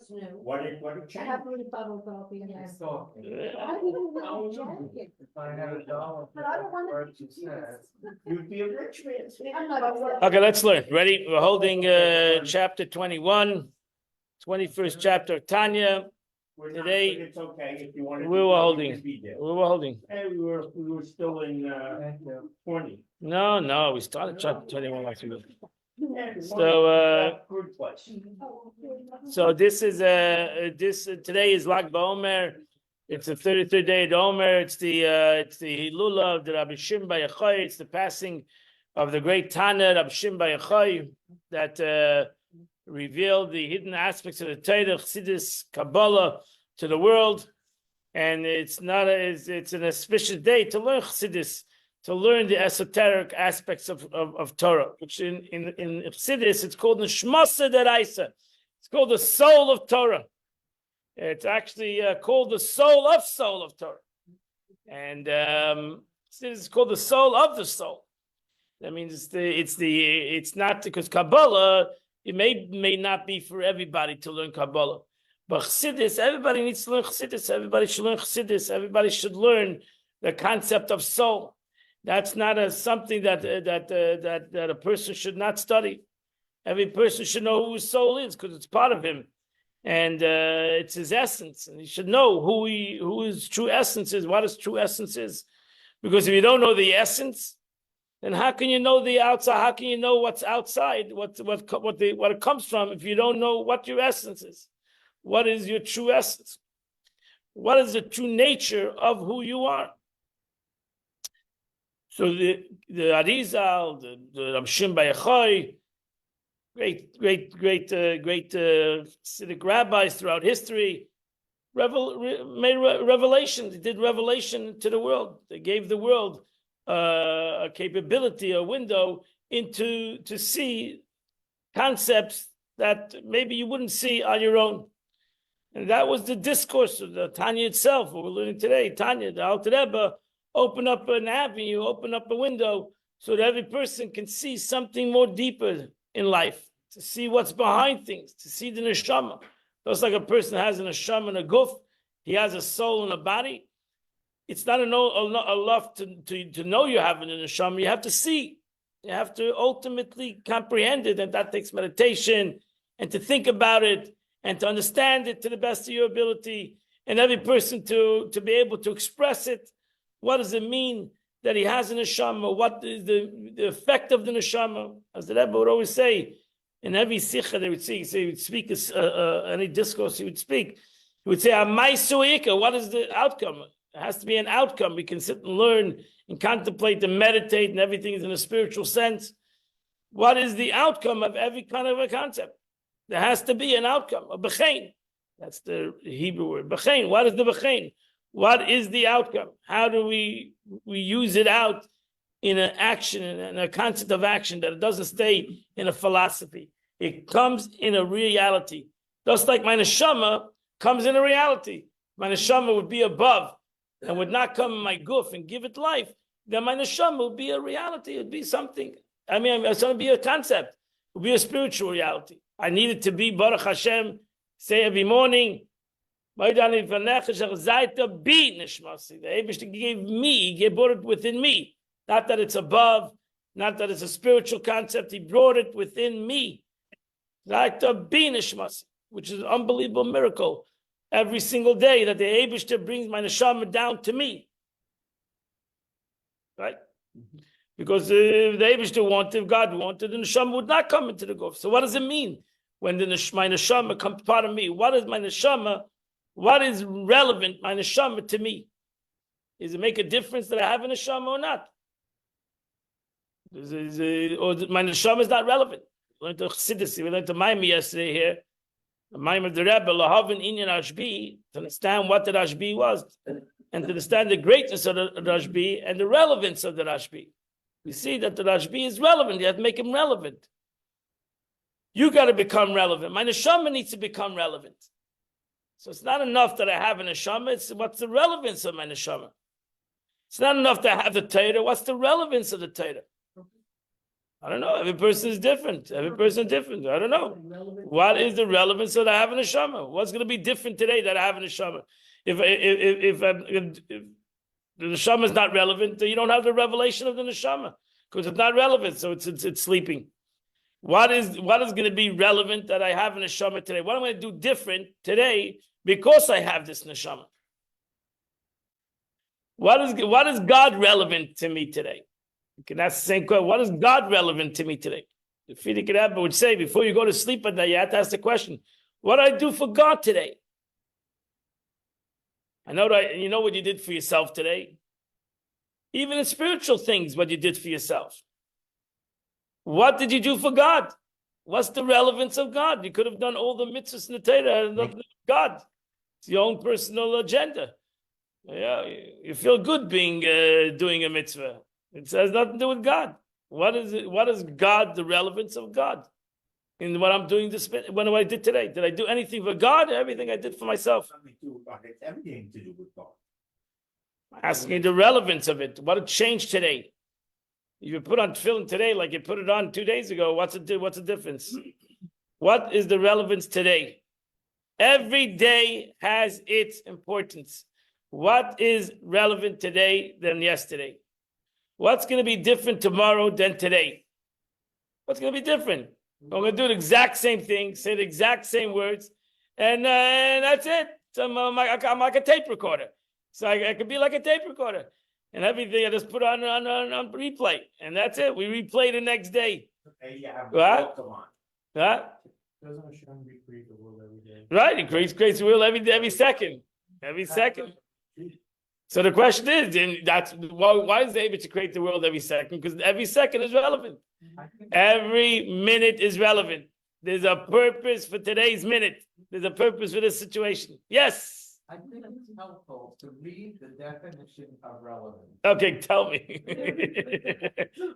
What's new? What did I change? have a rebuttal coffee in there. He's talking. I don't even know jacket. If I had $1 But I don't want for to what you be said. You'd be a rich man. I'm not. Okay, let's learn. Ready? We're holding chapter 21, 21st chapter of Tanya. We're not, Today, but it's okay if you want to. we were holding. Be there. We were holding. Hey, we were still in Thank you. 20. No, we started chapter 21 last week. Yeah, So, good place. So this is today is Lag BaOmer. It's the 33rd day of the Omer. It's the Hilula of the Rabbi Shimon Bar Yochai. It's the passing of the great Tanya Rabbi Shimon Bar Yochai that revealed the hidden aspects of the Torah, Chassidus, Kabblah to the world. And it's an auspicious day to learn Chassidus, to learn the esoteric aspects of Torah, which in Chassidus it's called the Neshmasa Deraisa. It's called the soul of Torah. It's actually called the soul of Torah. And it's called the soul of the soul. That means it's not because Kabbalah, it may not be for everybody to learn Kabbalah. But Chassidus, everybody needs to learn Chassidus. Everybody should learn Chassidus. Everybody should learn the concept of soul. That's not something that a person should not study. Every person should know who his soul is because it's part of him, and it's his essence. And he should know who his true essence is. What his true essence is, because if you don't know the essence, then how can you know the outside? How can you know what's outside? What it comes from? If you don't know what your essence is, what is your true essence? What is the true nature of who you are? So the Arizal, the Rabbi Shimon Bar Yochai, great Hasidic rabbis throughout history, made revelation. They did revelation to the world. They gave the world a capability, a window to see concepts that maybe you wouldn't see on your own. And that was the discourse of the Tanya itself, what we're learning today. Tanya, the Alter Rebbe, open up an avenue, open up a window so that every person can see something more deeper in life, to see what's behind things, to see the neshama. Just like a person has a neshama and a guf, he has a soul and a body. It's not enough to know you have an neshama. You have to see. You have to ultimately comprehend it, and that takes meditation and to think about it and to understand it to the best of your ability. And every person to be able to express it. What does it mean that he has a neshama? What is the effect of the neshama? As the Rebbe would always say, in every sikha they would say, he would speak any discourse he would speak. He would say, what is the outcome? It has to be an outcome. We can sit and learn and contemplate and meditate, and everything is in a spiritual sense. What is the outcome of every kind of a concept? There has to be an outcome, a bechein. That's the Hebrew word. Bechein. What is the bechein? What is the outcome? How do we use it out in an action, in a concept of action, that it doesn't stay in a philosophy? It comes in a reality. Just like my neshama comes in a reality. My neshama would be above and would not come in my guf and give it life. Then my neshama would be a reality. It would be something. I mean, it's going to be a concept. It would be a spiritual reality. I need it to be Baruch Hashem, say every morning, the Eibishter gave me, he brought it within me. Not that it's above, not that it's a spiritual concept, he brought it within me. Which is an unbelievable miracle. Every single day that the Eibishter brings my neshama down to me. Right? Because if the Eibishter wanted, if God wanted, the neshama would not come into the guf. So what does it mean when my neshama comes part of me? What is my neshama? What is relevant, my neshama, to me? Does it make a difference that I have a neshama or not? Or my neshama is not relevant? We learned to Chassidus, we learned to Maimah yesterday here. The Maimah of the Rebbe, Lahavin Inyan Ashbi, to understand what the Rashbi was, and to understand the greatness of the Rashbi and the relevance of the Rashbi. We see that the Rashbi is relevant. You have to make him relevant. You got to become relevant. My neshama needs to become relevant. So it's not enough that I have a neshama. It's what's the relevance of my neshama. It's not enough to have the Torah. What's the relevance of the Torah? I don't know. Every person is different. Every person is different. I don't know. What is the relevance of the having a neshama? What's going to be different today that I have a neshama? If the neshama is not relevant, you don't have the revelation of the neshama because it's not relevant. So it's sleeping. What is going to be relevant that I have a neshama today? What am I going to do different today because I have this neshama? What is God relevant to me today? You can ask the same question. What is God relevant to me today? The Frierdiker Rebbe would say, before you go to sleep at night, you have to ask the question, what do I do for God today? I know that you know what you did for yourself today. Even in spiritual things, what you did for yourself. What did you do for God? What's the relevance of God? You could have done all the mitzvahs in the Torah and nothing with God. It's your own personal agenda. Yeah, you feel good being doing a mitzvah. It has nothing to do with God. What is it? What is God? The relevance of God in what I'm doing this? What I did today? Did I do anything for God? Everything I did for myself. It's everything to do with God. Asking the relevance of it. What changed today? If you put on tefillin today, like you put it on 2 days ago, what's the difference? What is the relevance today? Every day has its importance. What is relevant today than yesterday? What's going to be different tomorrow than today? What's going to be different? I'm going to do the exact same thing, say the exact same words, and that's it. So I'm like a tape recorder. So I could be like a tape recorder. And everything I just put on replay. And that's it. We replay the next day. Hey, yeah, What? come on. Huh? Doesn't Hashem recreate the world every day? Right. He creates the world every second. Every second. So the question is, and that's why is it able to create the world every second? Because every second is relevant. Every minute is relevant. There's a purpose for today's minute. There's a purpose for this situation. Yes. I think it's helpful to read the definition of relevance. Okay, tell me.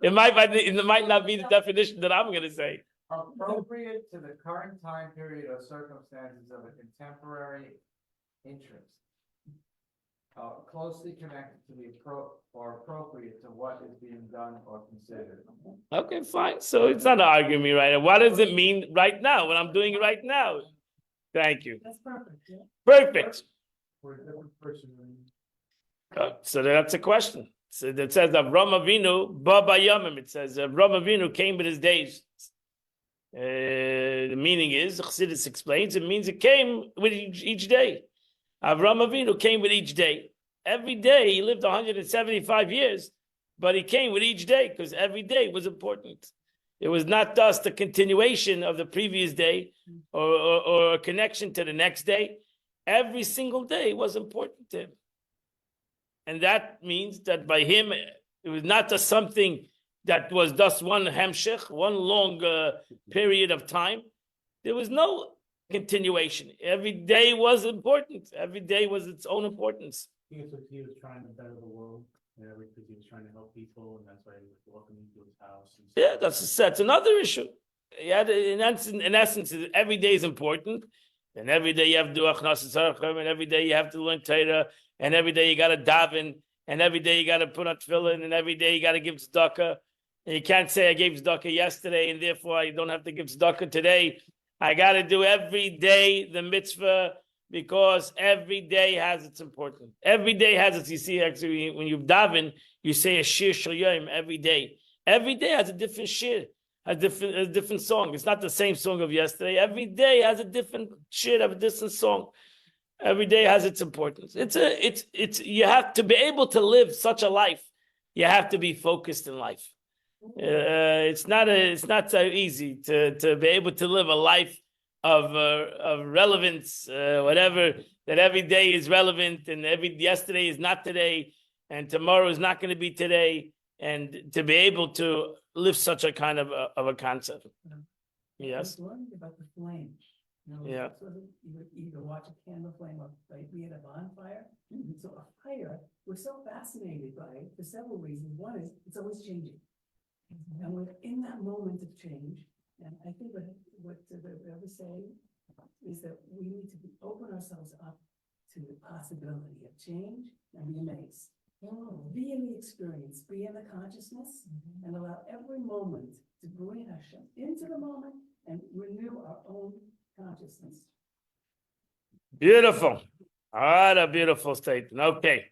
It might not be the definition that I'm going to say. Appropriate to the current time period or circumstances of a contemporary interest. Closely connected to the appropriate to what is being done or considered. Okay, fine. So it's not arguing me right now. What does it mean right now? What I'm doing right now? Thank you. That's perfect. Yeah. Perfect. For a different person. So that's a question. So it says Avram Avinu, Baba Yamim. It says Avram Avinu came with his days. The meaning is, Chassidus explains, it means it came with each day. Avram Avinu came with each day. Every day he lived 175 years, but he came with each day because every day was important. It was not just a continuation of the previous day or a connection to the next day. Every single day was important to him. And that means that by him, it was not just something that was just one hemshech, one long period of time. There was no continuation. Every day was important. Every day was its own importance. I think it's what he was trying to better the world, because he was trying to help people, and that's why he was walking into his house. Yeah, that's another issue. Yeah, in essence, every day is important. And every day you have to do Achnas Tzarchim, and every day you have to learn Torah, and every day you got to daven, and every day you got to put on tefillin, and every day you got to give tzedakah. And you can't say I gave tzedakah yesterday, and therefore I don't have to give tzedakah today. I got to do every day the mitzvah because every day has its importance. Every day has its. You see, actually, when you daven, you say a shir shel yom every day. Every day has a different shir. A different song. It's not the same song of yesterday. Every day has a different shit of a different song. Every day has its importance. It's you have to be able to live such a life. You have to be focused in life. It's not so easy to be able to live a life of relevance, whatever, that every day is relevant and yesterday is not today and tomorrow is not going to be today, and to be able to live such a kind of a concept. Yes. I was wondering about the flame. Yeah. So that you would either watch a candle flame or be at a bonfire. So a fire, we're so fascinated by it for several reasons. One is it's always changing. And we're in that moment of change. And I think what the Rebbe is saying is that we need to open ourselves up to the possibility of change and be amazed. Be in the experience, be in the consciousness, and allow every moment to bring Hashem into the moment and renew our own consciousness. Beautiful. What a beautiful statement. Okay.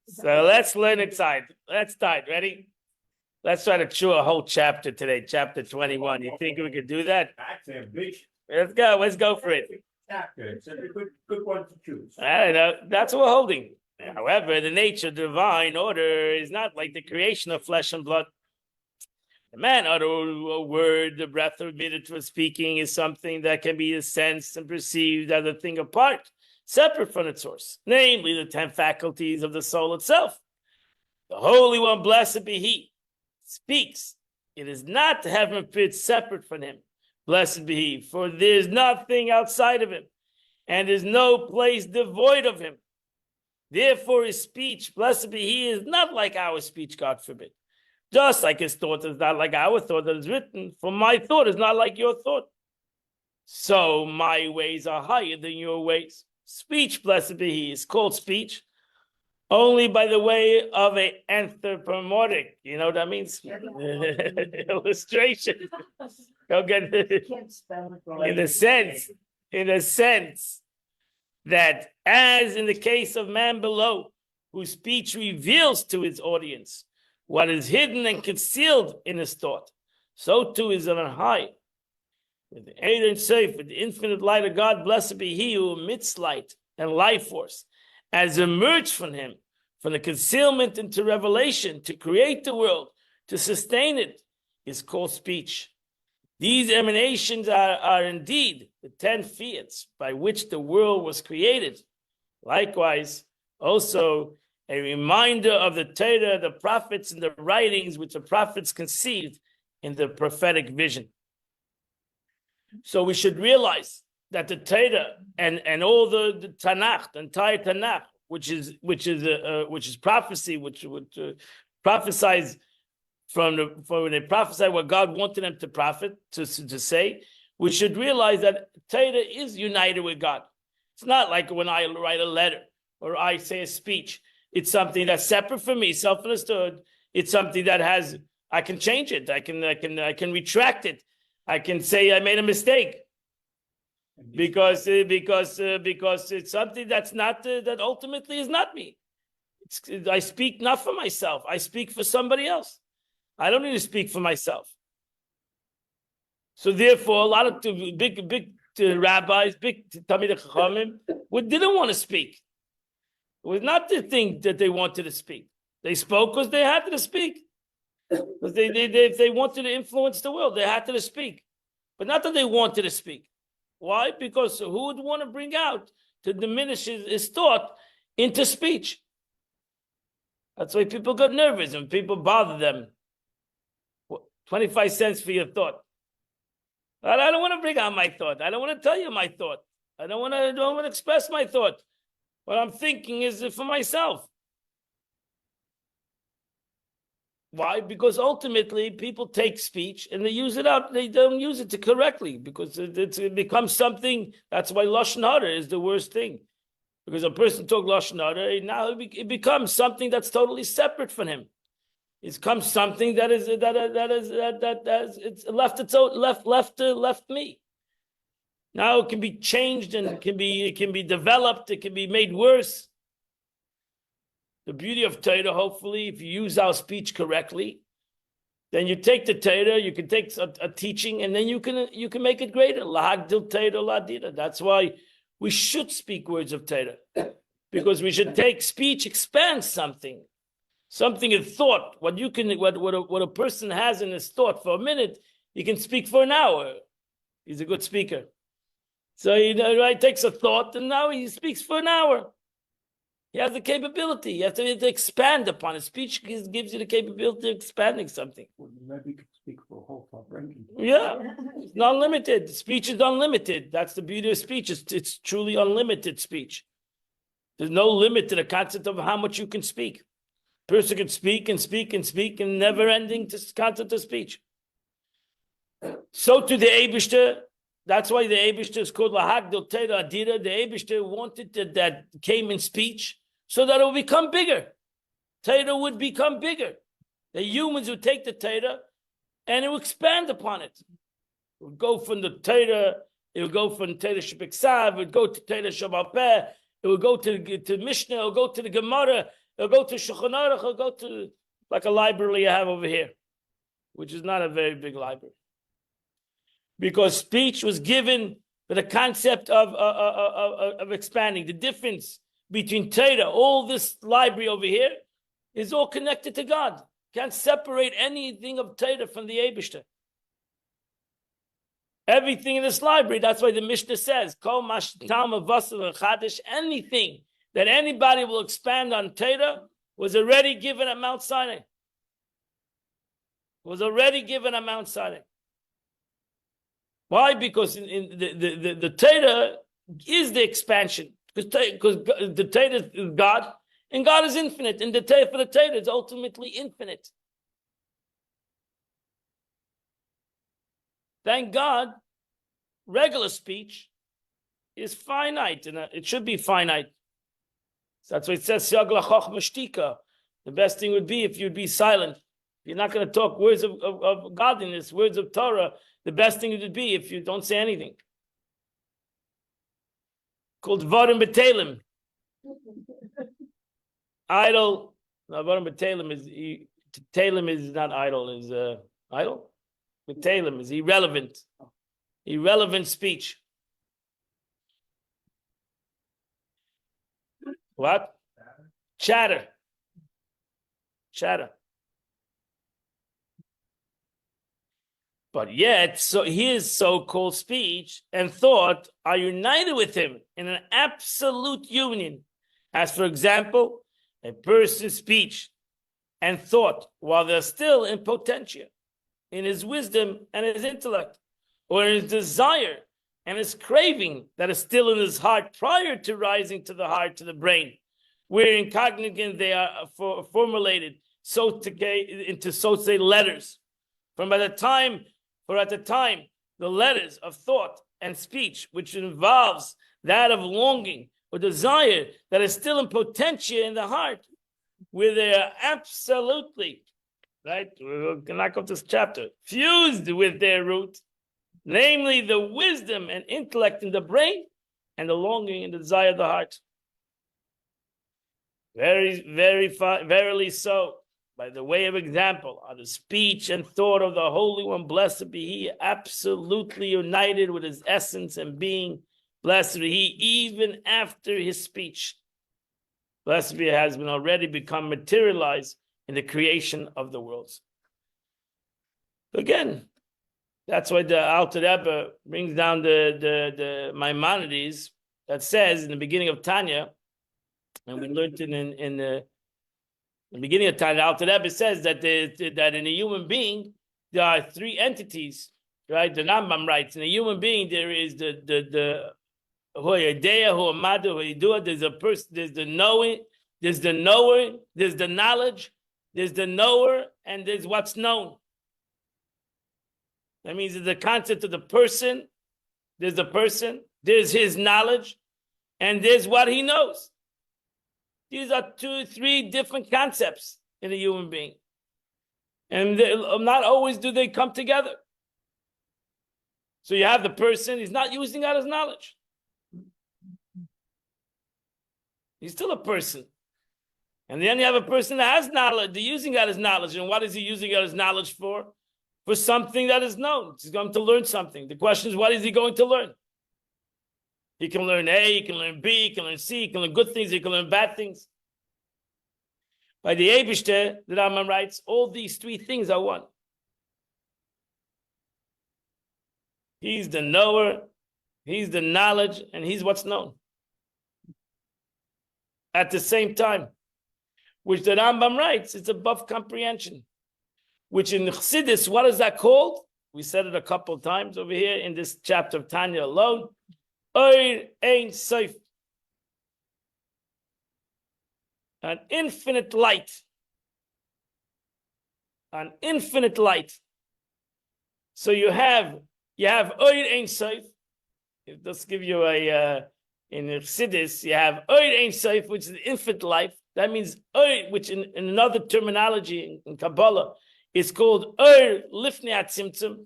So let's learn inside. Let's start. Ready? Let's try to chew a whole chapter today, chapter 21. You think we could do that? That's ambitious. Let's go. Let's go for it. Chapter, it's a good one to choose. I don't know. That's what we're holding. However, the nature of divine order is not like the creation of flesh and blood. The man utter a word, the breath of it was speaking is something that can be sensed and perceived as a thing apart, separate from its source, namely the 10 faculties of the soul itself. The Holy One, blessed be He, speaks. It is not heaven and earth separate from Him. Blessed be He, for there is nothing outside of Him, and there is no place devoid of Him. Therefore, His speech, blessed be He, is not like our speech, God forbid. Just like His thought is not like our thought that is written, for my thought is not like your thought. So my ways are higher than your ways. Speech, blessed be He, is called speech only by the way of an anthropomorphic. You know what that means? Illustration. Go get it. In the sense that as in the case of man below, whose speech reveals to his audience what is hidden and concealed in his thought, so too is it on high. With the aid and safe, with the infinite light of God, blessed be He who emits light and life force, as emerged from Him, from the concealment into revelation, to create the world, to sustain it, is called speech. These emanations are indeed the 10 fiats by which the world was created. Likewise, also a reminder of the Torah, the prophets, and the writings which the prophets conceived in the prophetic vision. So we should realize that the Torah and all the Tanakh, the entire Tanakh, which is prophecy, which prophesies from when they prophesy what God wanted them to prophet to say, we should realize that Torah is united with God. It's not like when I write a letter or I say a speech. It's something that's separate from me, self-understood. It's something that I can change it. I can retract it. I can say I made a mistake because it's something that's not that ultimately is not me. I speak not for myself. I speak for somebody else. I don't need to speak for myself. So therefore, a lot of big rabbis, big Talmidei Chachamim, didn't want to speak. It was not the thing that they wanted to speak. They spoke because they had to speak. Because if they wanted to influence the world, they had to speak. But not that they wanted to speak. Why? Because who would want to bring out to diminish his thought into speech? That's why people got nervous and people bother them. 25 cents for your thought. I don't want to bring out my thought. I don't want to tell you my thought. I don't want to express my thought. What I'm thinking is for myself. Why? Because ultimately people take speech and they use it out. They don't use it correctly because it becomes something. That's why Lashon Hara is the worst thing. Because a person talks Lashon Hara, now it becomes something that's totally separate from him. It becomes something that it's left me. Now it can be changed and it can be developed. It can be made worse. The beauty of Torah, hopefully, if you use our speech correctly, then you take the Torah, you can take a teaching, and then you can make it greater. Lahagdil Torah ladira. That's why we should speak words of Torah, because we should take speech, expand something in thought. What a person has in his thought for a minute, he can speak for an hour. He's a good speaker. So he takes a thought, and now he speaks for an hour. He has the capability. You have to expand upon it. Speech gives you the capability of expanding something. Well, maybe you could speak for a whole top ranking. Yeah, it's not limited. Speech is unlimited. That's the beauty of speech. It's truly unlimited speech. There's no limit to the concept of how much you can speak. A person can speak and speak and speak and never-ending concept of speech. So to the Eibishter, that's why the Eibishter is called Lahagdil Torah Adira. The Eibishter wanted that came in speech, so that it will become bigger. Torah would become bigger. The humans who take the Torah and who expand upon it. It would go from the Torah, it would go from Torah Shebiksav, it would go to Torah Shabbat Peh, it would go to Mishnah, it would go to the Gemara, it would go to Shulchan Aruch, it would go to like a library I have over here, which is not a very big library. Because speech was given for the concept of expanding. The difference between Torah, all this library over here, is all connected to God. Can't separate anything of Torah from the Eibishter. Everything in this library, that's why the Mishnah says, Kol mashtam avasav chadish, anything that anybody will expand on Torah was already given at Mount Sinai. Was already given at Mount Sinai. Why? Because in the Torah is the expansion. Because the Torah is God, and God is infinite. And the Torah for the Torah is ultimately infinite. Thank God, regular speech is finite, and it should be finite. So that's why it says, the best thing would be if you'd be silent. If you're not going to talk words of godliness, words of Torah, the best thing would be if you don't say anything. Called Varim B'Telim. Idle. No, Varim B'Telim is, Talim is not idle, is idle? B'Telim is irrelevant. Irrelevant speech. What? Chatter. Chatter. But yet, so his so-called speech and thought are united with him in an absolute union. As for example, a person's speech and thought, while they're still in potentia, in his wisdom and his intellect, or in his desire and his craving that is still in his heart prior to rising to the heart, to the brain, where in cognition they are formulated into so to say letters. At the time, the letters of thought and speech, which involves that of longing or desire that is still in potentia in the heart, where they are absolutely, right? We're going to knock off this chapter, fused with their root, namely the wisdom and intellect in the brain and the longing and the desire of the heart. Verily so. By the way of example, are the speech and thought of the Holy One, blessed be He, absolutely united with His essence and being. Blessed be He, even after His speech. Blessed be He has been already become materialized in the creation of the worlds. Again, that's why the Alter Rebbe brings down the Maimonides that says in the beginning of Tanya, and we learned it in the beginning of Tanya, Alter Rebbe says that that in a human being there are three entities, right? The Rambam writes, in a human being there is the Hoyadea, Hoamadu, Hoyadua. There's a person. There's the knowing. There's the knower. There's the knowledge. There's the knower, and there's what's known. That means there's the concept of the person. There's the person. There's his knowledge, and there's what he knows. These are 2-3 different concepts in a human being. And not always do they come together. So you have the person, he's not using out his knowledge. He's still a person. And then you have a person that has knowledge, they're using out his knowledge. And what is he using out his knowledge for? For something that is known. He's going to learn something. The question is, what is he going to learn? He can learn A, he can learn B, he can learn C, he can learn good things, he can learn bad things. By the Eibishter, the Rambam writes, all these 3 things are one. He's the knower, he's the knowledge, and he's what's known. At the same time, which the Rambam writes, it's above comprehension. Which in Chassidus, what is that called? We said it a couple of times over here in this chapter of Tanya alone. Oir Ein Sof. An infinite light. An infinite light. So you have Oir Ein Sof. Let's give you in Chassidus, you have Oir Ein Sof, which is the infinite life. That means which in another terminology in Kabbalah is called lifnei atzimtzum.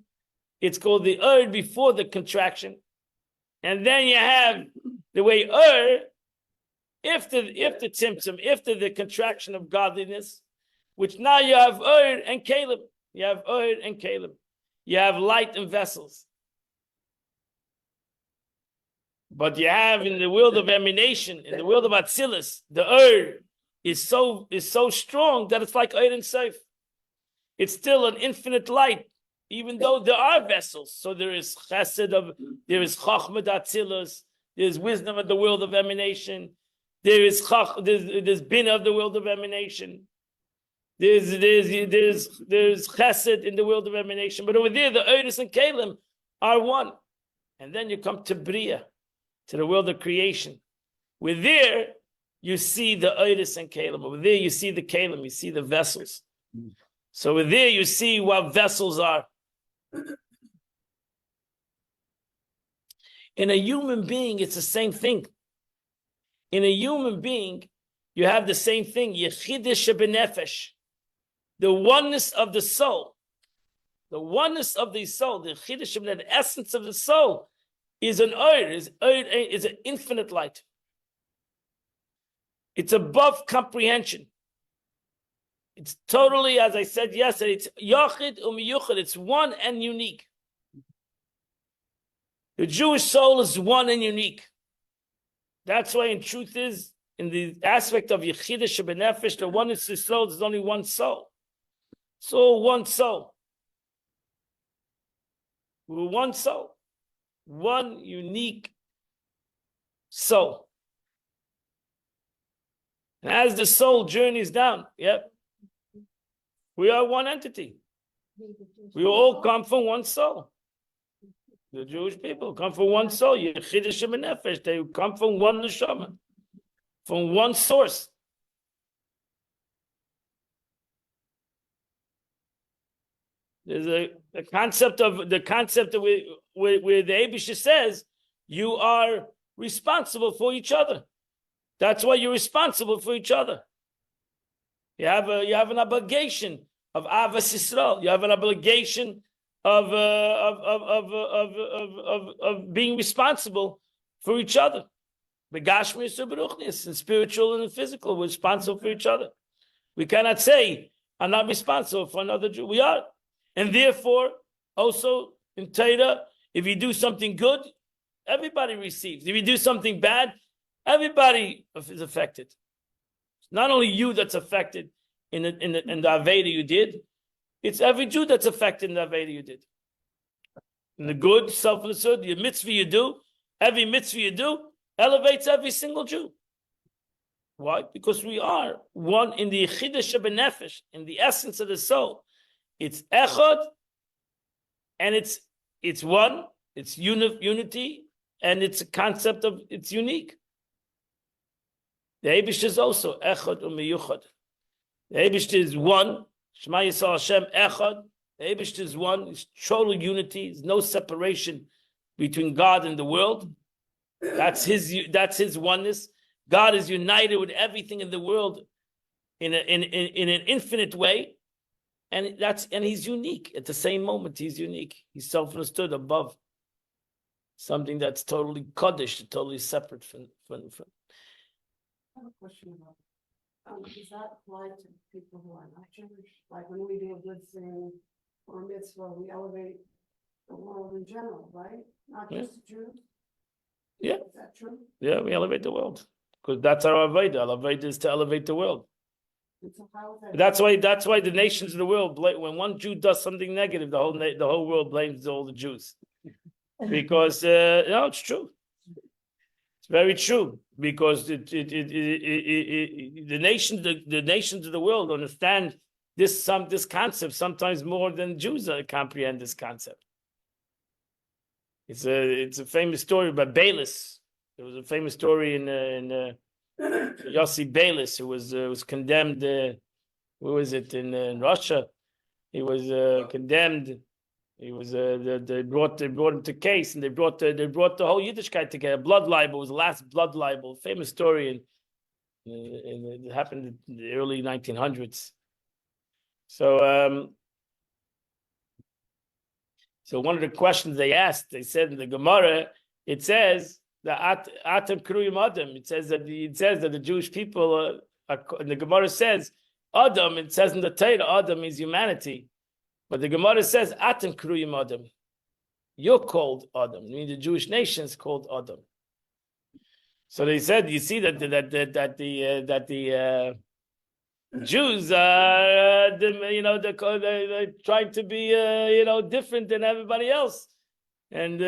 It's called the before the contraction, and then you have the way after the tzimtzum, after the contraction of godliness, which now you have and Caleb. You have and Caleb. You have light and vessels. But you have in the world of emanation, in the world of Atzilus, the is so strong that it's like and Seif. It's still an infinite light, even though there are vessels. So there is chesed there is chachma Atzilus, there's wisdom of the world of emanation, there's bina of the world of emanation. There's chesed in the world of emanation, but over there the Oris and Kalim are one, and then you come to Bria, to the world of creation, where there you see the Oris and Kalim. Over there you see the Kalim, you see the vessels. So over there you see what vessels are. In a human being, it's the same thing. In a human being, you have the same thing. Yechidesh benefesh. The oneness of the soul, the oneness of the soul, the chiddush, the essence of the soul, is an is an infinite light. It's above comprehension. It's totally, as I said yesterday, it's yachid umiyuchid. It's one and unique. The Jewish soul is one and unique. That's why, in truth, is in the aspect of yechidesh benefesh, the oneness of the soul, there's only one soul. So one soul. We're one soul. One unique soul. And as the soul journeys down, we are one entity. We all come from one soul. The Jewish people come from one soul. They come from one neshama, from one source. There's a concept of where the Eibusha says you are responsible for each other. That's why you're responsible for each other. You have an obligation of Avas Yisrael. You have an obligation of being responsible for each other. Begashmis u'beruchnis, in spiritual and in physical, we're responsible for each other. We cannot say, I'm not responsible for another Jew. We are. And therefore, also in Torah, if you do something good, everybody receives. If you do something bad, everybody is affected. It's not only you that's affected in the Aveda you did, it's every Jew that's affected in the Aveda you did. In the good, self-understood, the mitzvah you do, every mitzvah you do elevates every single Jew. Why? Because we are one in the Yechidah Shebenefesh, in the essence of the soul. It's echad, and it's one, it's unity, and it's a concept of, it's unique. The Eibush is also echad umiyuchad. The Eibush is one, Shema Yisrael Hashem echad. The Eibush is one, it's total unity, there's no separation between God and the world. That's his oneness. God is united with everything in the world in an infinite way. And he's unique at the same moment. He's unique. He's self-understood above something that's totally kaddish, totally separate from. I have a question about does that apply to people who are not Jewish? Like when we do a good thing or a mitzvah, we elevate the world in general, right? Not just the Jews. Yeah. Is that true? Yeah, we elevate the world because that's our avodah. Our avodah is to elevate the world. And so how is that? That's why the nations of the world, when one Jew does something negative, the whole world blames all the Jews, because it's true. It's very true because the nations of the world understand this concept sometimes more than Jews comprehend this concept. It's a famous story about Balis. There was a famous story in Yossi Balis, who was condemned. Where was it in Russia? He was condemned. He was they brought him to case, and they brought the whole Yiddishkeit together. Blood libel was the last blood libel. Famous story It happened in the early 1900s. So, so one of the questions they asked, they said in the Gemara, it says that Atem Kruyim Adam. It says that the Jewish people, and the Gemara says Adam. It says in the Torah, Adam is humanity, but the Gemara says Atem Kruyim Adam. You're called Adam. I mean, the Jewish nation is called Adam. So they said, you see that the Jews are, they're trying to be, different than everybody else, and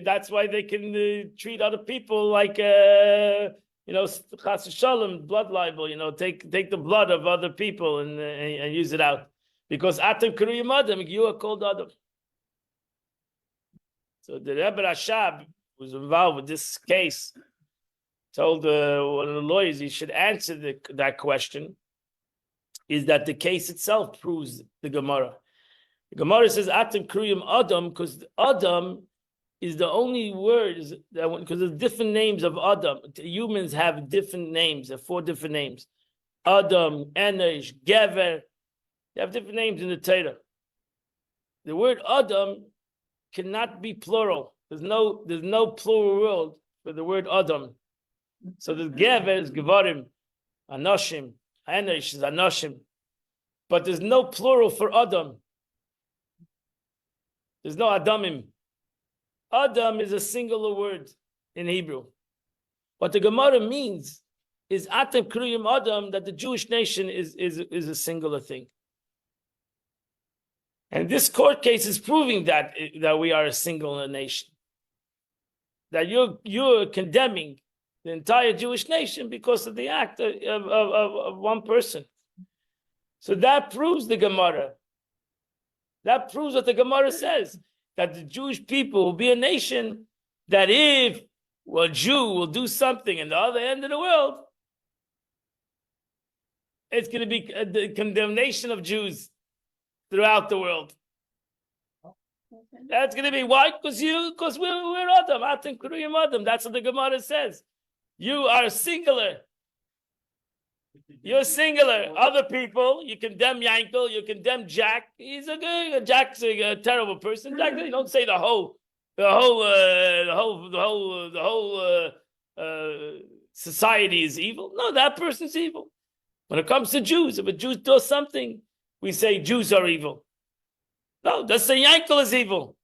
that's why they can treat other people like, chas v'shalom, blood libel. Take the blood of other people and use it out, because Atem Kriyim Adam, you are called Adam. So the Rebbe Rashab was involved with this case. Told one of the lawyers he should answer that question. Is that the case itself proves the Gemara? The Gemara says Atem Kriyim Adam because Adam is the only word that because there's different names of Adam. Humans have different names. There are 4 different names: Adam, Enosh, Gever. They have different names in the Torah. The word Adam cannot be plural. There's no plural word for the word Adam. So the Gever is Gevarim, Anoshim, Enosh is Anoshim. But there's no plural for Adam. There's no Adamim. Adam is a singular word in Hebrew. What the Gemara means is Atem Kriyim Adam, that the Jewish nation is a singular thing. And this court case is proving that we are a singular nation. That you're condemning the entire Jewish nation because of the act of one person. So that proves the Gemara. That proves what the Gemara says, that the Jewish people will be a nation that if a Jew will do something in the other end of the world, it's going to be the condemnation of Jews throughout the world. That's going to be why? Because we're Adam. Atem Kriyim Adam. That's what the Gemara says. You are singular. You're singular. Other people, you condemn Yankel, you condemn Jack. Jack's a terrible person. Jack, you don't say the whole society is evil. No, that person's evil. When it comes to Jews, if a Jew does something, we say Jews are evil. No, let's say Yankel is evil.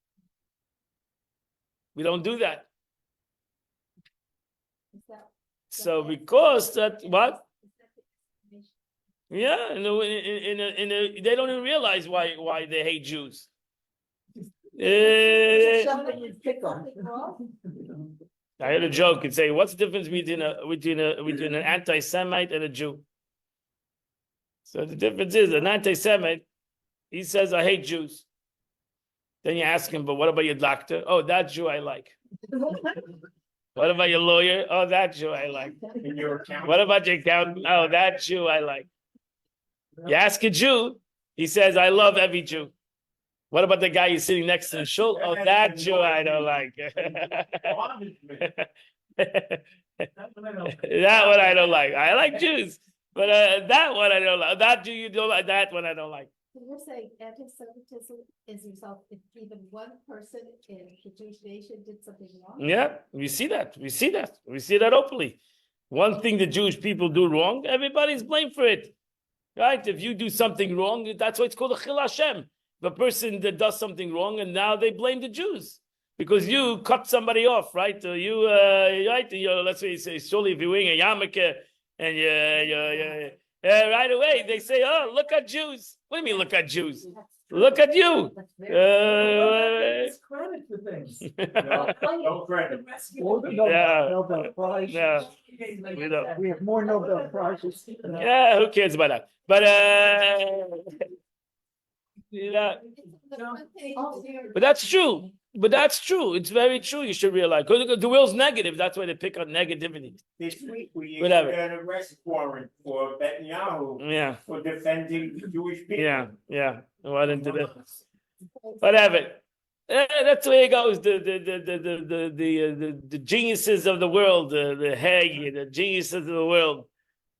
We don't do that. So because that what? Yeah, they don't even realize why they hate Jews. I had a joke and say, "What's the difference between an anti-Semite and a Jew?" So the difference is an anti-Semite. He says, "I hate Jews." Then you ask him, "But what about your doctor?" "Oh, that Jew I like." What about your lawyer? "Oh, that Jew I like." What about your accountant? "Oh, that Jew I like." You ask a Jew, he says, "I love every Jew." What about the guy you're sitting next to the shul? "Oh, that Jew I don't like." That one I don't like. I like Jews, but that one I don't like. That Jew you don't like. That one I don't like. So you're saying anti-Semitism is yourself if even one person in the Jewish nation did something wrong? Yeah, we see that. We see that openly. One thing the Jewish people do wrong, everybody's blamed for it. Right? If you do something wrong, that's why it's called a Chil Hashem. The person that does something wrong, and now they blame the Jews because you cut somebody off, right? Let's say, surely if you're wearing a yarmulke and right away they say, "Oh, look at Jews." What do you mean, look at Jews? Look at you. It's credit for things. No credit. Nobel Prize. Yeah. We have more Nobel Prizes. Yeah, who cares about that? But but that's true. But that's true. It's very true. You should realize because the world's negative. That's why they pick on negativity. This week we Whatever. issued an arrest warrant for Netanyahu Yeah, for defending the Jewish people. yeah. Well, into the whatever. That's the way it goes. The geniuses of the world, the Hague, the geniuses of the world.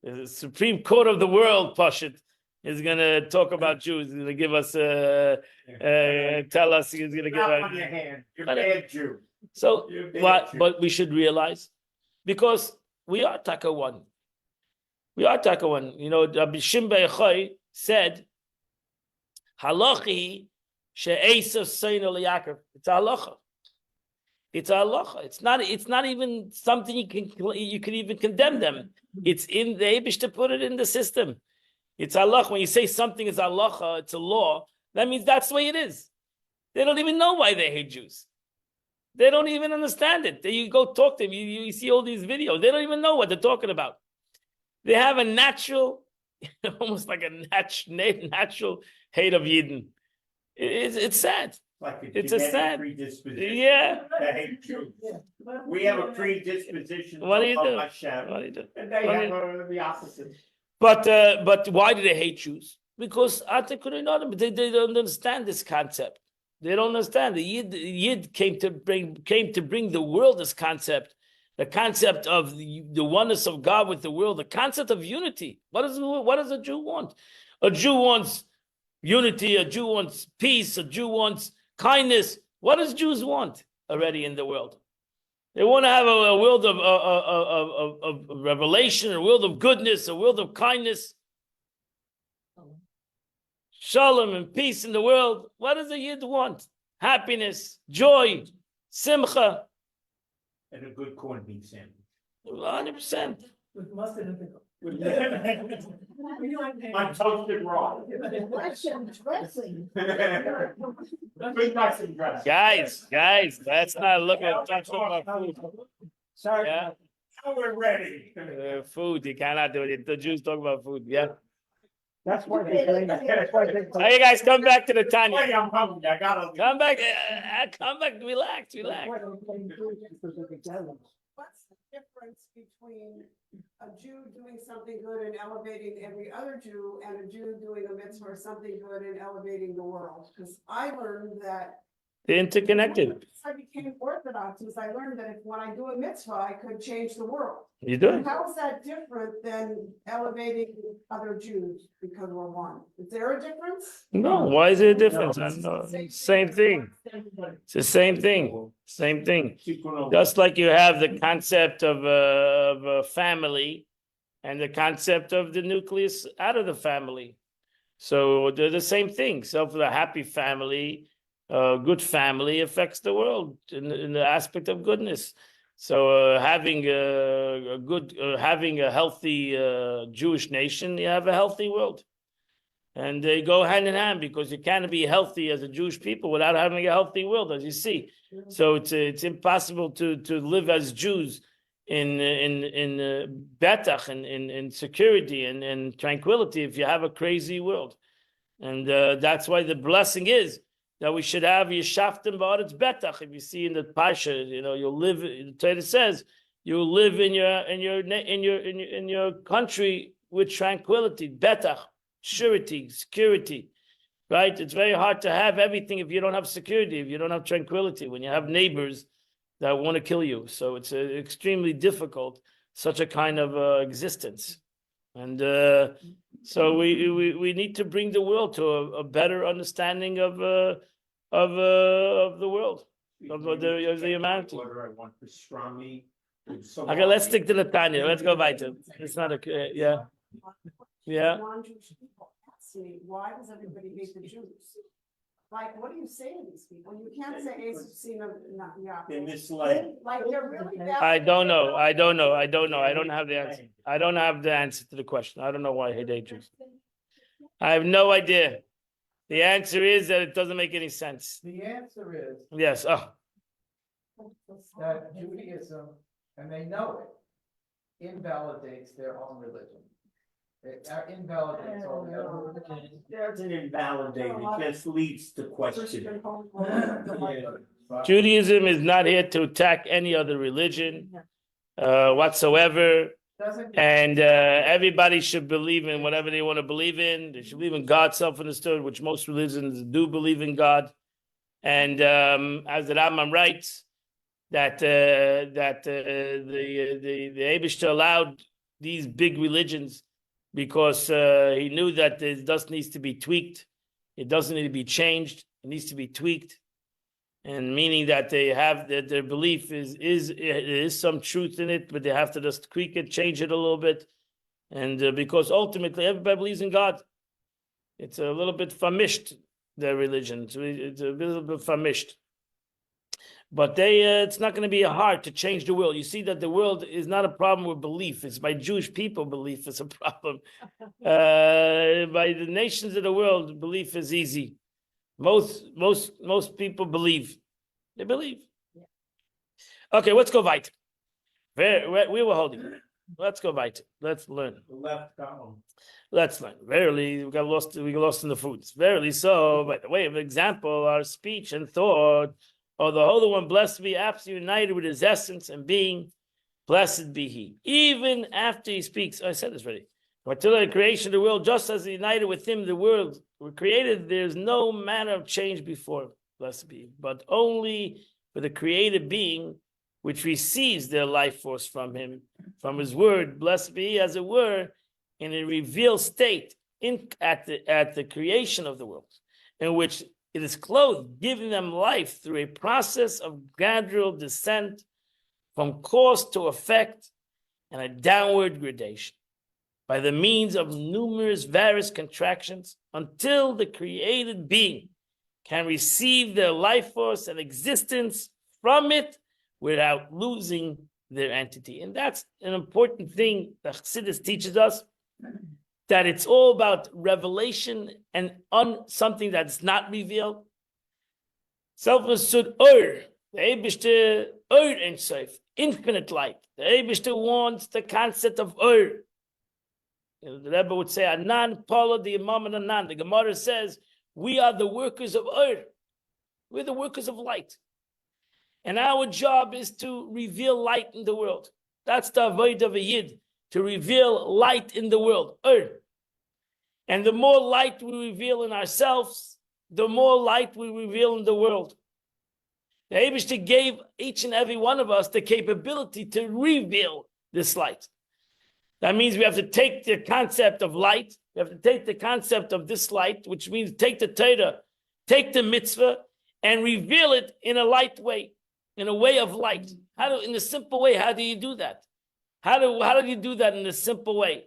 The Supreme Court of the world, Pashit, is going to talk about Jews. He's going to give us, tell us, he's going to give Not us. on your hand, you're a bad Jew. So, You're a bad what? Jew. But we should realize, because we are Taka one. We are Taka one. You know, Rabbi Shimba Yochai said, Halachi she'esav seino liyakov. It's a halacha. It's a halacha. It's not even something you can even condemn them. It's in the Eibush to put it in the system. It's halacha. When you say something is halacha, it's a law, that means that's the way it is. They don't even know why they hate Jews. They don't even understand it. You go talk to them, you see all these videos. They don't even know what they're talking about. They have a natural, almost like a natural hate of Yidden. It's sad. Like It's a sad predisposition. Yeah. To hate Jews. We have a predisposition. What do you to do? love Hashem, What do you do? and they What do have the opposite. But why do they hate Jews? Because they don't understand this concept. They don't understand. The Yid came to bring the world this concept, the concept of the oneness of God with the world, the concept of unity. What does a Jew want? A Jew wants unity. A Jew wants peace. A Jew wants kindness. What does Jews want already in the world? They want to have a world of revelation, a world of goodness, a world of kindness. Shalom and peace in the world. What does a Yid want? Happiness, joy, simcha. And a good corned beef sandwich. 100%. With mustard and pickle. My toasted raw. Dressing. Good nice and dressed. Guys, let's not look at food. Sorry. Yeah. Now we're ready. Food, you cannot do it. The Jews talk about food, yeah. That's why they blame. That's why they blame. Hey guys, come back to the Tanya. Wait, I'm hungry. I gotta. Come back, relax. That's why they blame Jews, because of the Galileans. What's the difference between a Jew doing something good and elevating every other Jew and a Jew doing a mitzvah or something good and elevating the world? Because I learned that. They're interconnected. Once I became Orthodox, is I learned that when I do a mitzvah, I could change the world. You do it. How is that different than elevating other Jews because we're one? Is there a difference? No, why is it a difference? I don't know. Same thing. It's the same thing. Same thing. Just like you have the concept of a family and the concept of the nucleus out of the family. So they're the same thing. So for the happy family, good family affects the world in the aspect of goodness. So having a healthy Jewish nation, you have a healthy world. And they go hand in hand, because you can't be healthy as a Jewish people without having a healthy world, as you see. So it's impossible to live as Jews in betach, in security and tranquility if you have a crazy world. And that's why the blessing is that we should have yeshaftim ba'aretz betach. If you see in the Pasha, you'll live. The Torah says you'll live in your country with tranquility, betach, surety, security. Right? It's very hard to have everything if you don't have security, if you don't have tranquility. When you have neighbors that want to kill you, so it's extremely difficult. Such a kind of existence, and so we need to bring the world to a better understanding of the world, of the humanity. Order I want pastrami. Okay, let's stick to the Tanya. Let's go back to. It's not a yeah. Non-Jewish people ask me, why does everybody hate the Jews? Like, what do you say to these people? You can't say In this life. like they're really bad. I don't know. I don't have the answer. I don't have the answer to the question. I don't know why I hate Jews. I have no idea. The answer is that it doesn't make any sense. The answer is Yes. Oh, that Judaism, and they know it, invalidates their own religion. It invalidates all the other religions. It doesn't invalidate, it just leads to question. Judaism is not here to attack any other religion whatsoever. And everybody should believe in whatever they want to believe in. They should believe in God, self-understood, which most religions do believe in God. And as the Rambam writes, that the Eibishter allowed these big religions because he knew that it just needs to be tweaked. It doesn't need to be changed. It needs to be tweaked, and meaning that they have that their belief is some truth in it, but they have to just tweak it, change it a little bit, and because ultimately everybody believes in God. It's a little bit famished, their religion. It's a little bit famished. But it's not going to be hard to change the world. You see that the world is not a problem with belief. It's by Jewish people belief is a problem. By the nations of the world, belief is easy. Most people believe. They believe. Okay, let's go weiter. We were holding. Let's go weiter. Let's learn. The left column. Let's learn. Verily, we got lost in the foods. Verily so, by the way of example, our speech and thought, or the Holy One, blessed be, absolutely united with his essence and being, blessed be he. Even after he speaks, I said this already. Until the creation of the world, just as united with him, the world were created, there's no manner of change before, blessed be, but only for the created being, which receives their life force from him, from his word, blessed be, as it were, in a revealed state at the creation of the world, in which it is clothed, giving them life through a process of gradual descent from cause to effect and a downward gradation by the means of numerous various contractions until the created being can receive their life force and existence from it without losing their entity. And that's an important thing that Chassidus teaches us, that it's all about revelation and on something that's not revealed. Self-assured the Eibishter Ein Sof, infinite light. The Eibishter wants the concept of The Rebbe would say, Anan, Paula, the Imam and Anan. The Gemara says, we are the workers of We're the workers of light. And our job is to reveal light in the world. That's the avoid of a Yid, to reveal light in the world. And the more light we reveal in ourselves, the more light we reveal in the world. The Eibishter gave each and every one of us the capability to reveal this light. That means we have to take the concept of light, we have to take the concept of this light, which means take the Torah, take the mitzvah, and reveal it in a light way, in a way of light. In a simple way, how do you do that? How do you do that in a simple way?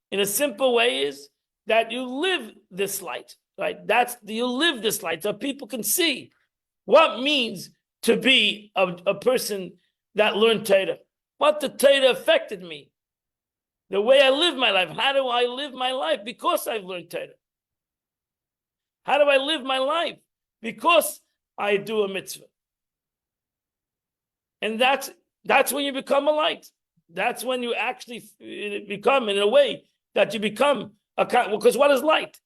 In a simple way is that you live this light, right? You live this light so people can see what it means to be a person that learned Torah. What the Torah affected me. The way I live my life. How do I live my life? Because I've learned Torah. How do I live my life? Because I do a mitzvah. And that's when you become a light. That's when you actually become, in a way, that you become because what is light?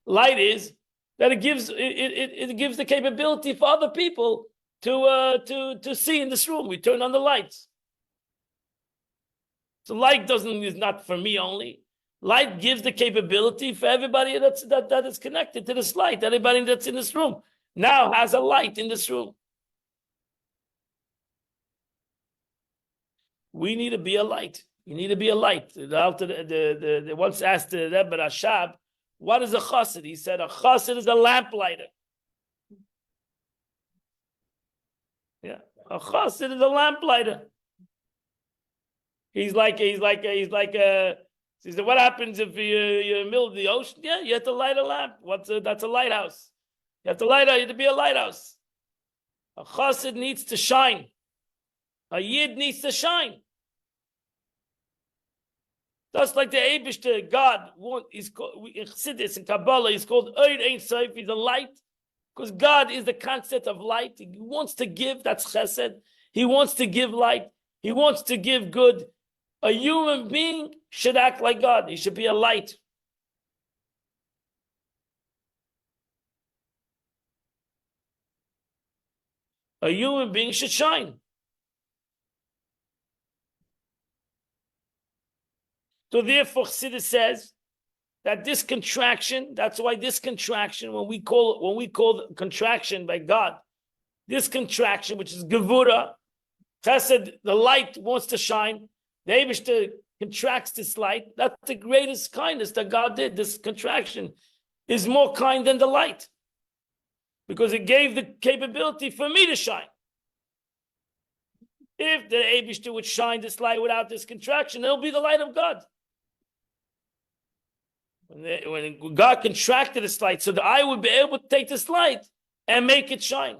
Light is that it gives the capability for other people to see in this room. We turn on the lights. So light is not for me only. Light gives the capability for everybody that is connected to this light. Everybody that's in this room now has a light in this room. We need to be a light. You need to be a light. The once asked the Rebbe Rashab, what is a chassid? He said a chassid is a lamplighter. Yeah, a chassid is a lamplighter. He said, what happens if you're in the middle of the ocean? Yeah, you have to light a lamp. That's a lighthouse. You have to light out. You have to be a lighthouse. A chassid needs to shine. A yid needs to shine. Just like the Eibishter, God, in Chassidus and Kabblah, he's called Ein Sof, he's a light, because God is the concept of light. He wants to give, that's chesed. He wants to give light. He wants to give good. A human being should act like God. He should be a light. A human being should shine. So therefore, Chassidus says that this contraction, that's why this contraction, when we call contraction by God, this contraction, which is Gevura, Chesed, the light wants to shine. The Eibishter contracts this light, that's the greatest kindness that God did. This contraction is more kind than the light, because it gave the capability for me to shine. If the Eibishter would shine this light without this contraction, it'll be the light of God. When God contracted this light so that I would be able to take this light and make it shine.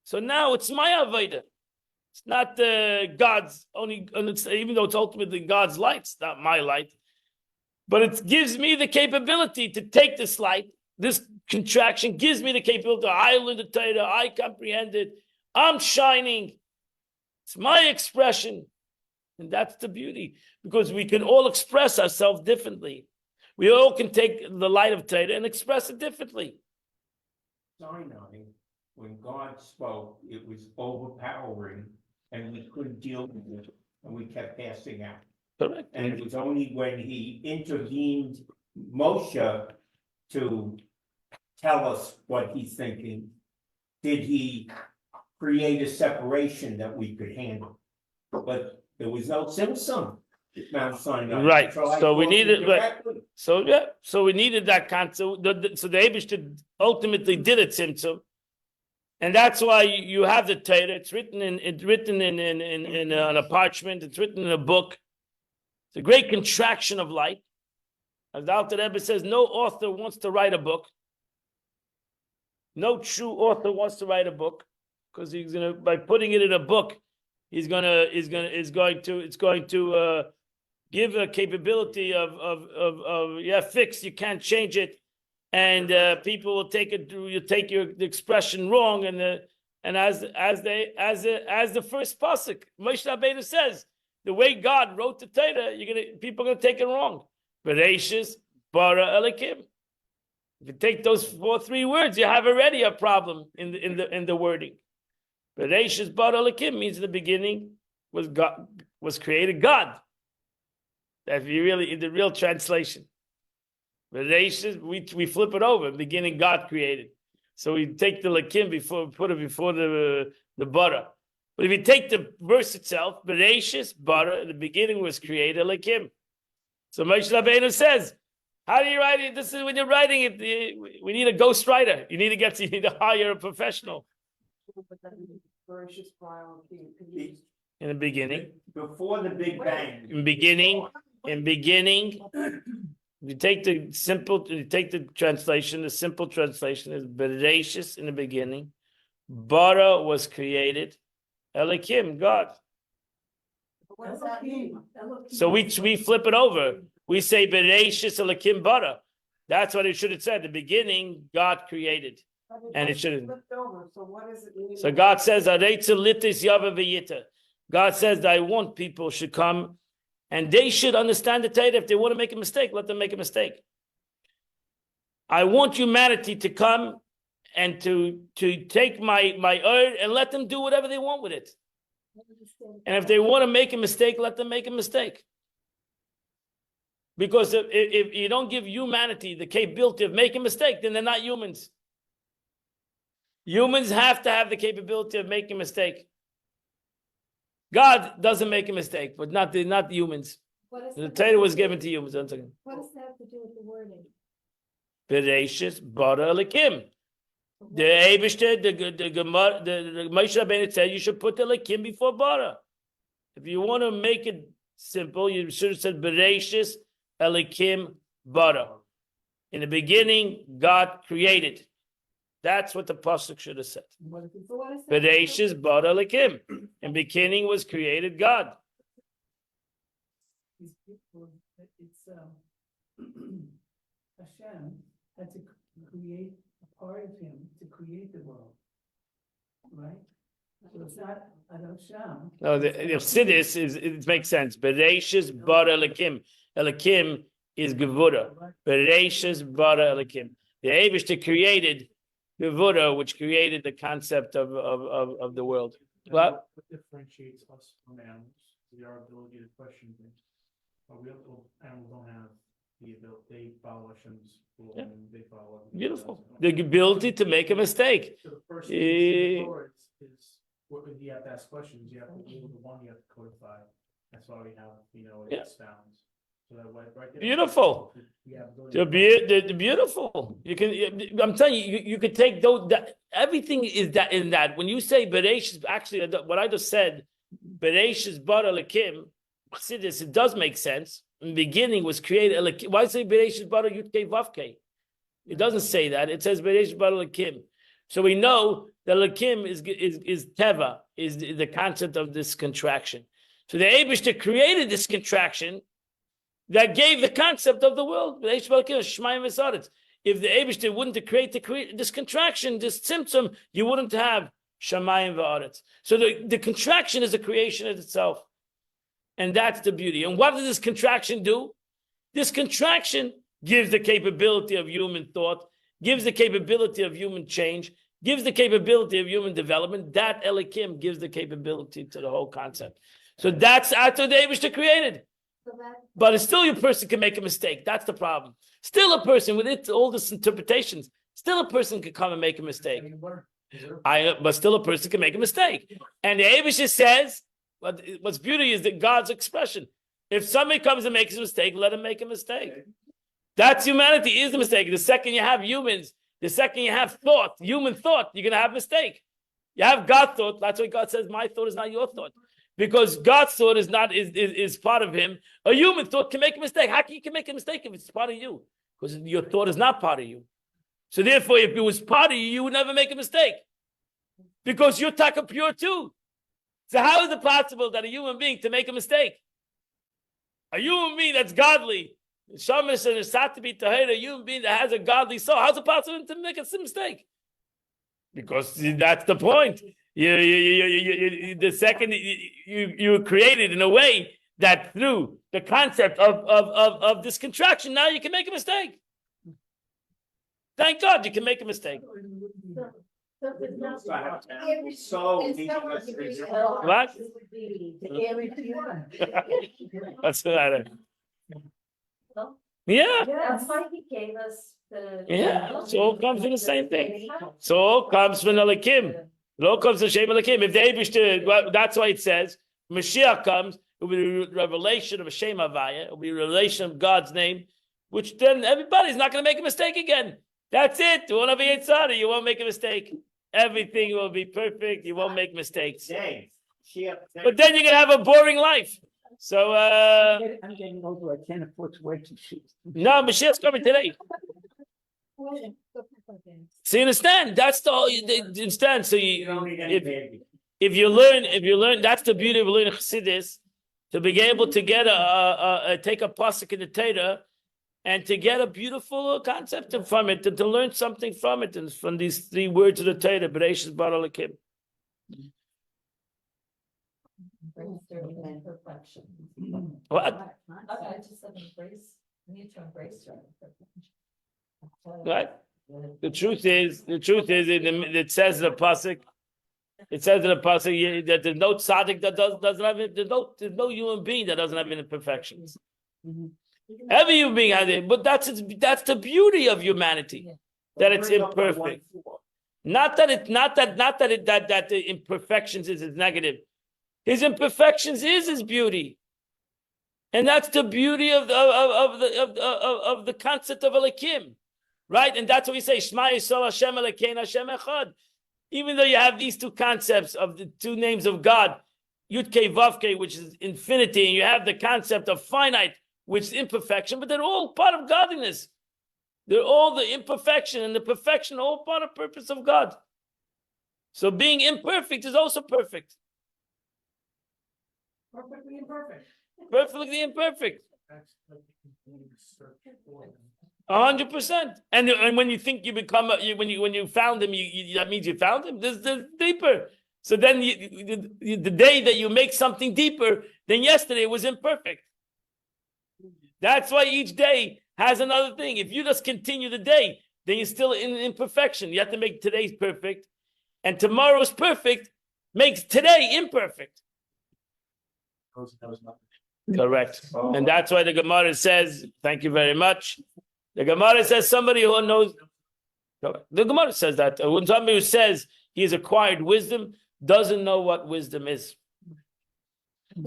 So now it's my avodah. It's not God's only, and even though it's ultimately God's light, it's not my light. But it gives me the capability to take this light. This contraction gives me the capability. I learn the Torah, I comprehend it. I'm shining. It's my expression. And that's the beauty. Because we can all express ourselves differently. We all can take the light of Torah and express it differently. Sinai, when God spoke, it was overpowering, and we couldn't deal with it, and we kept passing out. Correct. And it was only when he intervened Moshe to tell us what he's thinking, did he create a separation that we could handle. But there was no symptom at Mount Sinai. Right. I So we thought needed, right. directly. So we needed that concept. So the Eibishter ultimately did it, Tzimtzum. And that's why you have the Torah. It's written on a parchment. It's written in a book. It's a great contraction of light. As the Alter Rebbe says, no author wants to write a book. No true author wants to write a book, because he's gonna, by putting it in a book, it's going to give a capability of fixed. You can't change it, and people will take it. You take the expression wrong, and as the first pasuk, Moshe Rabbeinu says, the way God wrote the Torah, people are gonna take it wrong. Bereshis bara Elokim. If you take those 3 words, you have already a problem in the wording. Bereshis bara Elokim means in the beginning was created God. If you really in the real translation. Bereshis, we flip it over. In the beginning, God created. So we take the Elokim put it before the bara. But if you take the verse itself, Bereshis bara, in the beginning was created Elokim. So Moshe Rabbeinu says, how do you write it? This is when you're writing it. We need a ghost writer. You need to hire a professional. In the beginning. Before the Big Bang. In beginning, you take the translation, the simple translation is Bereshis in the beginning. Bara was created. Elokim, God. What does that mean? So we flip it over. We say Bereshis Elokim bara. That's what it should have said. The beginning, God created. And it shouldn't. So what does it mean? So God says, God says that I want people should come and they should understand the Torah. If they want to make a mistake, let them make a mistake. I want humanity to come and to take my word and let them do whatever they want with it. And if they want to make a mistake, let them make a mistake. Because if you don't give humanity the capability of making a mistake, then they're not humans. Humans have to have the capability of making a mistake. God doesn't make a mistake, but not the humans. The Torah was given to humans. What does that have to do with the wording? Bereshis bara Elokim. The Eibishter, the Moshe Rabbeinu said you should put the Elokim before bara. If you want to make it simple, you should have said Bereshis Elokim bara. In the beginning, God created. That's what the pasuk should have said. Bereshis bara Elokim. In the beginning was created God. Hashem had to create a part of him to create the world, right? So it's not Adam Sham. No, the Sidis it makes sense. Bereshis bara Elokim. Elokim is Gevura. Bereshis bara Elokim. The Eibishter created Gevura, which created the concept of the world. What differentiates us from animals is our ability to question things. Animals don't have the ability, they follow Hashem's rule and they follow. Beautiful. The ability to make a mistake. So the first thing is what you have to ask questions, you have to deal with the one, you have to codify. That's why we have, Yeah. expounds. So that way, right there. Beautiful. We have They're beautiful. You can. I'm telling you, you could take those. That everything is that in that. When you say Beresh, actually, what I just said, Beresh is bara lekim. See this? It does make sense. In the beginning was created. Why say Beresh is bara yutke vavke? It doesn't say that. It says Beresh bara lekim. So we know that lekim is teva, is the concept of this contraction. So the Eibishter created this contraction that gave the concept of the world. If the Eibishter wouldn't have created this contraction, this symptom, you wouldn't have Shamayim v'aretz. So the contraction is a creation of itself. And that's the beauty. And what does this contraction do? This contraction gives the capability of human thought, gives the capability of human change, gives the capability of human development. That Elikim gives the capability to the whole concept. So that's after the Eibishter created. But still, a person can make a mistake. That's the problem. Still, a person with all these interpretations, still a person can come and make a mistake. But still, a person can make a mistake. And the Eibishter says, what's beauty is that God's expression. If somebody comes and makes a mistake, let him make a mistake. That's humanity is the mistake. The second you have humans, the second you have thought, human thought, you're going to have a mistake. You have God thought. That's why God says, my thought is not your thought. Because God's thought is part of him. A human thought can make a mistake. How can you make a mistake if it's part of you? Because your thought is not part of you. So therefore, if it was part of you, you would never make a mistake. Because you're taka pure too. So how is it possible that a human being to make a mistake? A human being that's godly, Shamash and Satabi Tahir, a human being that has a godly soul, how's it possible to make a mistake? Because that's the point. The second you created in a way that through the concept of this contraction, now you can make a mistake. Thank God you can make a mistake. What? What's the matter? Yeah. That's why he gave us the. Yeah, it all comes from the same thing. So all comes from Elikim. It all comes from Shem Elikim. If the Eibishter, that's why it says Mashiach comes, it will be a revelation of a Shem Havaya. It will be a revelation of God's name, which then everybody's not going to make a mistake again. That's it. You won't have a Yitzhara. You won't make a mistake. Everything will be perfect. You won't make mistakes. But then you're going to have a boring life. So, I'm getting older. I can't afford to wait to shoot. no, Mashiach's coming today. So you understand? That's the whole. You understand? So if you learn, that's the beauty of learning Chassidus, to be able to get take a pasuk in the Torah, and to get a beautiful concept from it, and to learn something from it, and from these three words of the Torah, Bereshis bara lekim. Imperfection. What? I just said embrace, we need to embrace your imperfection. Right. The truth is, it says in the pasuk. It says in the pasuk that there's no tzaddik that doesn't have it. There's no human being that doesn't have imperfections. Every human being has it, but that's the beauty of humanity, that it's imperfect. Not that the imperfections is negative. His imperfections is his beauty, and that's the beauty of the concept of Elikim, right? And that's what we say, Shema Yisrael Hashem Elokeinu Hashem Echad. Even though you have these two concepts of the two names of God, Yud Kei Vav Kei, which is infinity, and you have the concept of finite, which is imperfection, but they're all part of godliness. They're all the imperfection and the perfection, all part of purpose of God. So being imperfect is also perfect. Perfectly imperfect. Perfectly imperfect. That's like you need to search for them. 100%. And when you think you become, when you found him, that means you found him. There's deeper. So then the day that you make something deeper than yesterday was imperfect. That's why each day has another thing. If you just continue the day, then you're still in imperfection. You have to make today's perfect, and tomorrow's perfect makes today imperfect. Correct. And that's why the Gemara says, thank you very much. The Gemara says somebody who knows, the Gemara says that when somebody who says he has acquired wisdom doesn't know what wisdom is.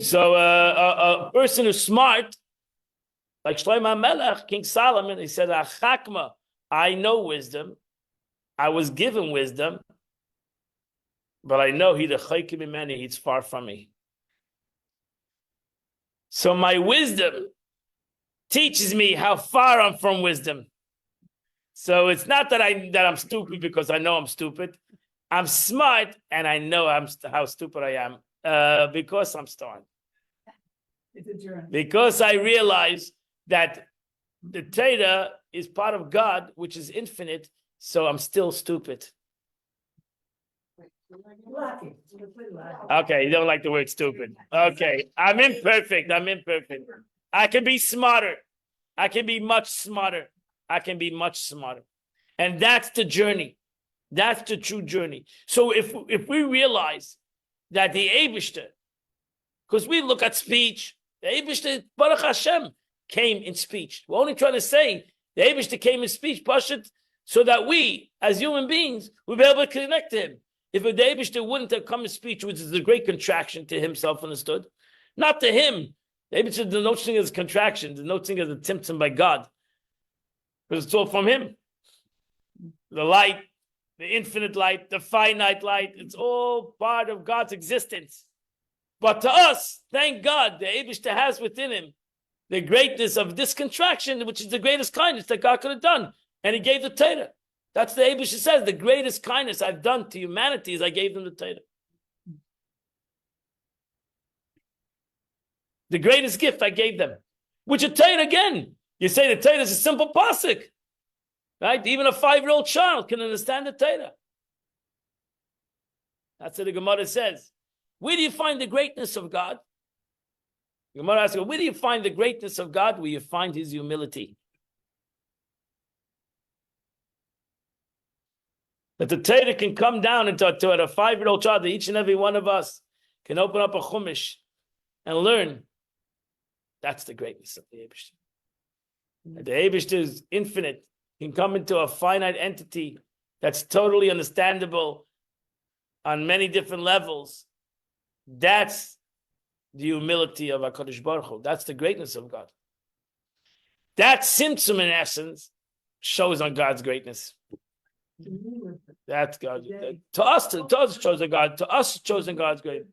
So a person who's smart, like Shlomo Melech, King Solomon, he said, "Achakma, I know wisdom. I was given wisdom, but I know he the chaykim imeni, he's far from me. So my wisdom teaches me how far I'm from wisdom. So it's not that I'm stupid because I know I'm stupid. I'm smart and I know how stupid I am because I'm smart. It's a journey. Because I realize that the Torah is part of God, which is infinite. So I'm still stupid. Lucky. You're pretty lucky. Okay, you don't like the word stupid. Okay, I'm imperfect. I can be smarter. I can be much smarter. And that's the journey. That's the true journey. So if we realize that the Eibishter, because we look at speech, the Eibishter, Baruch Hashem, came in speech. We're only trying to say the Eibishter came in speech, Pashut, so that we, as human beings, will be able to connect to him. If the Eibishter wouldn't have come in speech, which is a great contraction to himself understood, not to him. The Eibishter, the notion is contraction, the notion is a temptation by God. Because it's all from him. The light, the infinite light, the finite light, it's all part of God's existence. But to us, thank God, the Eibishter has within him the greatness of this contraction, which is the greatest kindness that God could have done. And he gave the Torah. That's the Eibishter says, the greatest kindness I've done to humanity is I gave them the Torah. The greatest gift I gave them. Which a Torah again. You say the Torah is a simple pasuk. Right? Even a 5-year-old child can understand the Torah. That's what the Gemara says. Where do you find the greatness of God? The Gemara asks, where do you find the greatness of God? Where you find his humility. That the Torah can come down into a 5-year-old child, that each and every one of us can open up a chumash and learn. That's the greatness of the Eibishter. The Eibishter is infinite. Can come into a finite entity that's totally understandable on many different levels. That's the humility of HaKadosh Baruch Hu. That's the greatness of God. That Tzimtzum, in essence, shows on God's greatness. That's God. To us, it shows on God. To us, it shows on God's greatness.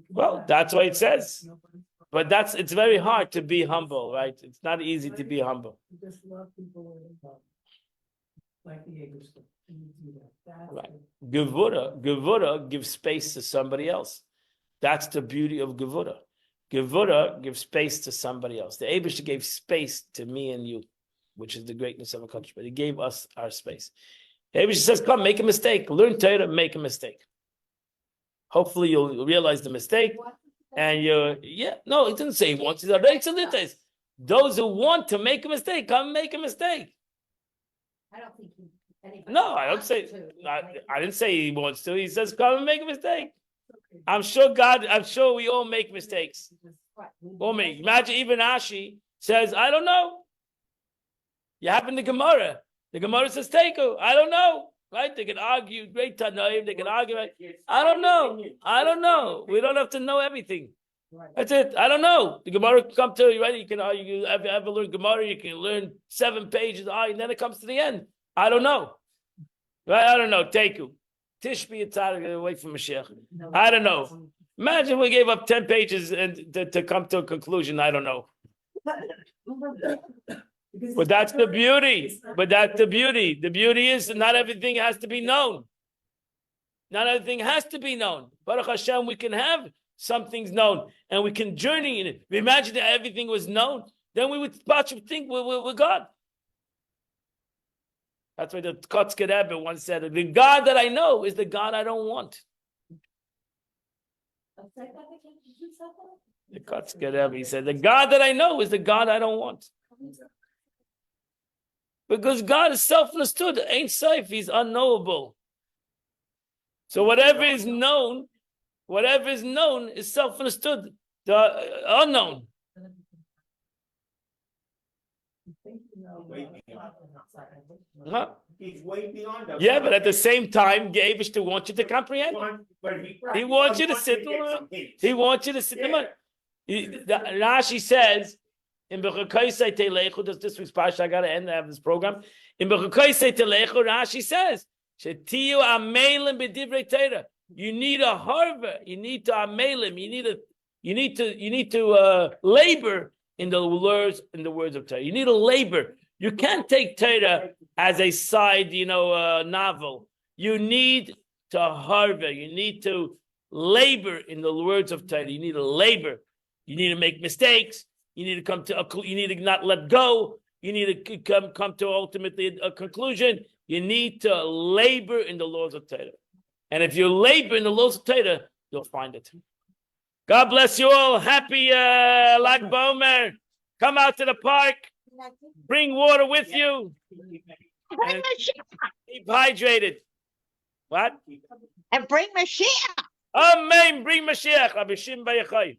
Well, that's what it says. But it's very hard to be humble, right? It's not easy to be humble. Just love people like the Eibishter. Right. Gevura gives space to somebody else. That's the beauty of Gevura. Gevura gives space to somebody else. The Eibishter gave space to me and you, which is the greatness of a country. But he gave us our space. The Eibishter says, come, make a mistake. Learn Torah, make a mistake. Hopefully you'll realize the mistake. And it didn't say he wants. Those who want to make a mistake, come make a mistake. I don't think I don't say. I didn't say he wants to. He says, come and make a mistake. I'm sure we all make mistakes. Imagine even Ashi says, I don't know. You happen to Gemara. The Gemara says, Teku. I don't know. Right? They can argue, great Tanaim, they can argue. I don't know. We don't have to know everything. That's it. I don't know. The Gemara can come to you, right? You can argue. You ever learn Gemara, you can learn 7 pages, and then it comes to the end. I don't know. Right? I don't know. Teku. Tishbi Yitzhak, away from Mashiach. I don't know. Imagine we gave up 10 pages and to come to a conclusion. I don't know. But that's the beauty. The beauty is that not everything has to be known. Not everything has to be known. Baruch Hashem, we can have some things known and we can journey in it. If we imagine that everything was known, then we would think we're God. That's why the Kotzker Rebbe once said, the God that I know is the God I don't want. The Kotzker Rebbe, he said, the God that I know is the God I don't want. Because God is self-understood. Ain't safe. He's unknowable. So whatever is known is self-understood. The unknown. he's way beyond us. Yeah, but at the same time, Abishter wants you to comprehend. He wants you to sit alone. He wants you to sit alone. Rashi says, in Bechukoisei Telechu, does this week's parsha, I gotta end, I have this program. In Bechukoisei Telechu, Rashi says, Shetiyu amelim b'divrei Torah. You need a harva, you need to amelim, you need to labor in the words of Torah. You need to labor. You can't take Torah as a side, novel. You need to harva, you need to labor in the words of Torah. You need to labor. You need to make mistakes. You need to come to you need to not let go. You need to come to ultimately a conclusion. You need to labor in the laws of Torah. And if you labor in the laws of Torah, you'll find it. God bless you all. Happy Lag BaOmer. Come out to the park. Bring water with you. And keep hydrated. What? And bring Mashiach. Amen. Bring Mashiach. Abishim Bayachai.